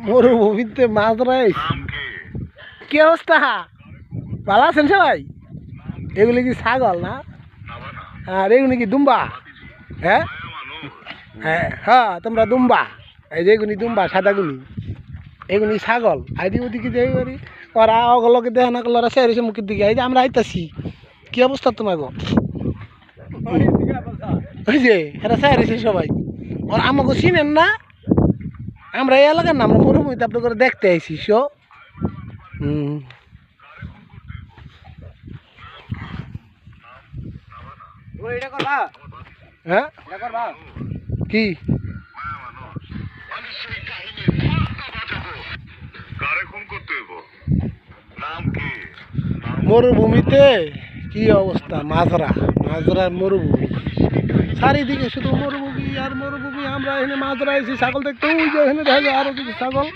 মরুভূমিতে মাছ রাইস। কি অবস্থা? ভালো আছেন সবাই? এগুলি কি ছাগল না? আর এগুলি কি দুম্বা? হ্যাঁ হ্যাঁ হ্যাঁ, তোমরা দুম্বা। এই যে এগুলি দুম্বা, সাদাগুলি এগুলি ছাগল। আইদি ওদিকে যাই পারি ওরা অগলকে দেখে না করলে ওরা সেরেছে মুখের দিকে। এই যে আমরা আইতাছি, কি অবস্থা তোমার গো? ওই যে এরা সেরেছে সবাই, ওরা আমাকে চিনেন না। আমরা এই এলাকার না, আমরা মরুভূমিতে আপনার করে দেখতে আইসি শো। হ্যাঁ কি মরুভূমিতে কি অবস্থা? মাজরা মাজরার মরুভূমি, চারিদিকে শুধু মরুভূমি আর মরুভূমি। আমরা এখানে মাজরা এসেছি ছাগল দেখতে, ওই যে এখানে দেখা যায় আরো কিছু ছাগল।